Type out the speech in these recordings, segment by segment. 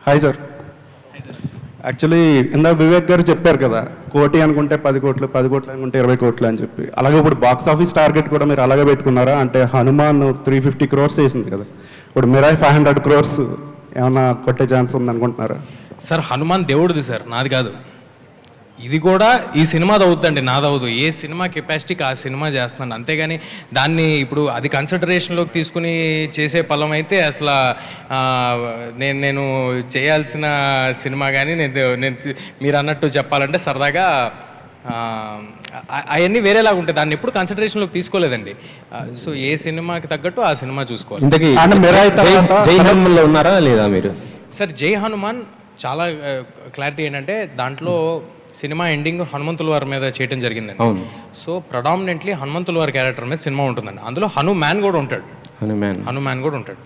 Hi sir. Actually ఇందాక వివేక్ గారు చెప్పారు కదా, 1 అనుకుంటే 10 కోట్లు, 10 కోట్లు అనుకుంటే 20 కోట్లు అని చెప్పి. అలాగే ఇప్పుడు బాక్స్ ఆఫీస్ టార్గెట్ కూడా మీరు అలాగే పెట్టుకున్నారా? అంటే హనుమాన్ 350 crores చేసింది కదా, ఇప్పుడు మిరాయ్ 500 crores ఏమన్నా కొట్టే ఛాన్స్ ఉంది అనుకుంటున్నారా? సార్ హనుమాన్ దేవుడిది సార్, నాది కాదు. ఇది కూడా ఈ సినిమాది అవుతుందండి, నాది అవ్వదు. ఏ సినిమా కెపాసిటీకి ఆ సినిమా చేస్తున్నాను, అంతేగాని దాన్ని ఇప్పుడు అది కన్సిడరేషన్లోకి తీసుకుని చేసే పలం అయితే అసలు నేను చేయాల్సిన సినిమా కానీ నేను మీరు అన్నట్టు చెప్పాలంటే సరదాగా అవన్నీ వేరేలాగా ఉంటాయి. దాన్ని ఎప్పుడు కన్సిడరేషన్లోకి తీసుకోలేదండి. సో ఏ సినిమాకి తగ్గట్టు ఆ సినిమా చూసుకోవాలి. జై హనుమాన్లో ఉన్నారా లేదా మీరు? సార్ జై హనుమాన్ చాలా క్లారిటీ ఏంటంటే దాంట్లో సినిమా ఎండింగ్ హనుమంతుల వారి మీద చేయడం జరిగిందండి. అవును. సో ప్రొడామినెంట్లీ హనుమంతుల వారి క్యారెక్టర్ మీద సినిమా ఉంటుందండి. అందులో హనుమాన్ కూడా ఉంటాడు. హనుమాన్ కూడా ఉంటాడు.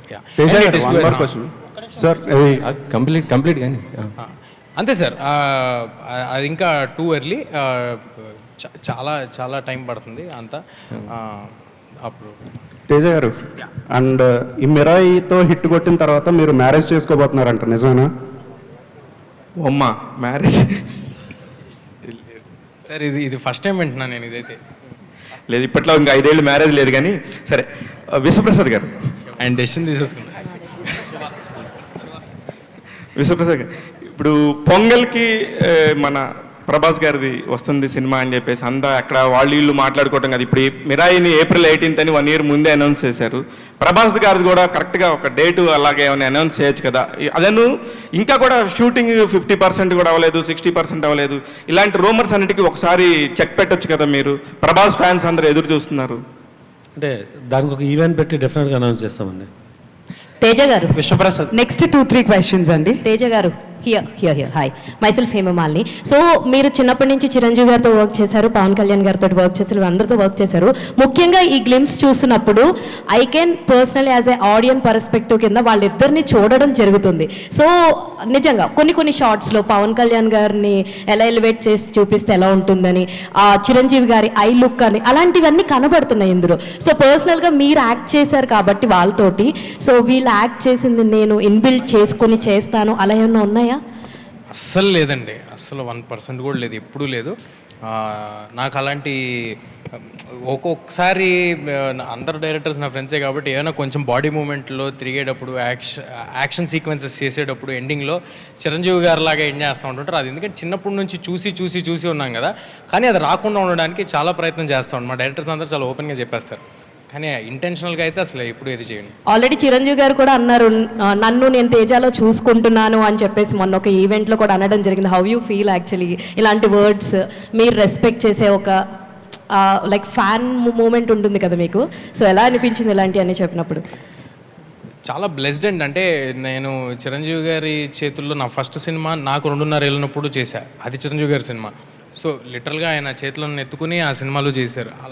కంప్లీట్ కానీ అంతే సార్. అది ఇంకా టూ ఎర్లీ, చాలా చాలా టైం పడుతుంది అంతా. అప్పుడు తేజ గారు, అండ్ ఈ మిరాయితో హిట్ కొట్టిన తర్వాత మీరు మ్యారేజ్ చేసుకోబోతున్నారంట, నిజమేనా? అమ్మా మ్యారేజ్ సార్ ఇది ఫస్ట్ టైం వింటున్నాను నేను. ఇదైతే లేదు, ఇప్పట్లో ఇంకా 5 ఏళ్ళు మ్యారేజ్ లేదు. కానీ సరే, విశ్వప్రసాద్ గారు ఆయన డెసిషన్ తీసేసుకున్నాను. విశ్వప్రసాద్ గారు, ఇప్పుడు పొంగల్కి మన ప్రభాస్ గారిది వస్తుంది సినిమా అని చెప్పేసి అంతా అక్కడ వీళ్ళు మాట్లాడుకోవటం కదా. ఇప్పుడు మిరాయిని April 18th అని 1 year ముందే అనౌన్స్ చేశారు. ప్రభాస్ గారిది కూడా కరెక్ట్గా ఒక డేటు అలాగే ఏమైనా అనౌన్స్ చేయొచ్చు కదా. అదను ఇంకా కూడా షూటింగ్ 50% కూడా అవ్వలేదు, 60% అవ్వలేదు. ఇలాంటి రూమర్స్ అన్నిటికీ ఒకసారి చెక్ పెట్టొచ్చు కదా మీరు. ప్రభాస్ ఫ్యాన్స్ అందరూ ఎదురు చూస్తున్నారు. అంటే దానికి ఒక ఈవెంట్ పెట్టి డెఫినెట్గా అనౌన్స్ చేస్తామండి. తేజ గారు, విశ్వప్రసాద్, నెక్స్ట్ 2-3 questions అండి. తేజ గారు, here hi, myself Hemamalini. So మీరు చిన్నప్పటి నుంచి చిరంజీవి గారితో వర్క్ చేశారు, పవన్ కళ్యాణ్ గారితో వర్క్ చేశారు, అందరితో వర్క్ చేశారు. ముఖ్యంగా ఈ గ్లిమ్స్ చూస్తున్నప్పుడు I can personally as a audience perspective కింద వాళ్ళిద్దరిని చూడడం జరుగుతుంది. సో నిజంగా కొన్ని షార్ట్స్లో పవన్ కళ్యాణ్ గారిని ఎలా ఎలివేట్ చేసి చూపిస్తే ఎలా ఉంటుందని, చిరంజీవి గారి ఐ లుక్ అని, అలాంటివన్నీ కనబడుతున్నాయి ఇందులో. సో పర్సనల్గా మీరు యాక్ట్ చేశారు కాబట్టి వాళ్ళతోటి, సో వీళ్ళు యాక్ట్ చేసింది నేను ఇన్బిల్డ్ చేసుకొని చేస్తాను, అలా ఏమన్నా ఉన్నాయా? అస్సలు లేదండి, అస్సలు 1% కూడా లేదు, ఎప్పుడూ లేదు. నాకు అలాంటి ఒక్కొక్కసారి అందరు డైరెక్టర్స్ నా ఫ్రెండ్సే కాబట్టి ఏమైనా కొంచెం బాడీ మూమెంట్లో తిరిగేటప్పుడు యాక్షన్ సీక్వెన్సెస్ చేసేటప్పుడు ఎండింగ్లో చిరంజీవి గారు లాగా ఎండ్ చేస్తూ ఉంటుంటారు. అది ఎందుకంటే చిన్నప్పటి నుంచి చూసి ఉన్నాం కదా. కానీ అది రాకుండా ఉండడానికి చాలా ప్రయత్నం చేస్తూ ఉంటాం. మా డైరెక్టర్స్ అందరూ చాలా ఓపెన్గా చెప్పేస్తారు. కానీ ఇంటెన్షనల్గా అయితే అసలు ఎప్పుడు ఏది చేయండి. ఆల్రెడీ చిరంజీవి గారు కూడా అన్నారు, నన్ను నేను తేజాలో చూసుకుంటున్నాను అని చెప్పేసి మొన్న ఒక ఈవెంట్లో కూడా అనడం జరిగింది. హౌ యూ ఫీల్ యాక్చువల్లీ ఇలాంటి వర్డ్స్? మీరు రెస్పెక్ట్ చేసే ఒక లైక్ ఫ్యాన్ మూమెంట్ ఉంటుంది కదా మీకు, సో ఎలా అనిపించింది ఇలాంటి అని చెప్పినప్పుడు? చాలా బ్లెస్డ్ అండి. అంటే నేను చిరంజీవి గారి చేతుల్లో నా ఫస్ట్ సినిమా నాకు 2.5 ఏళ్ళనప్పుడు చేశా. అది చిరంజీవి గారి సినిమా. సో లిటరల్గా ఆయన చేతులను ఎత్తుకుని ఆ సినిమాలో చేశారు. అలా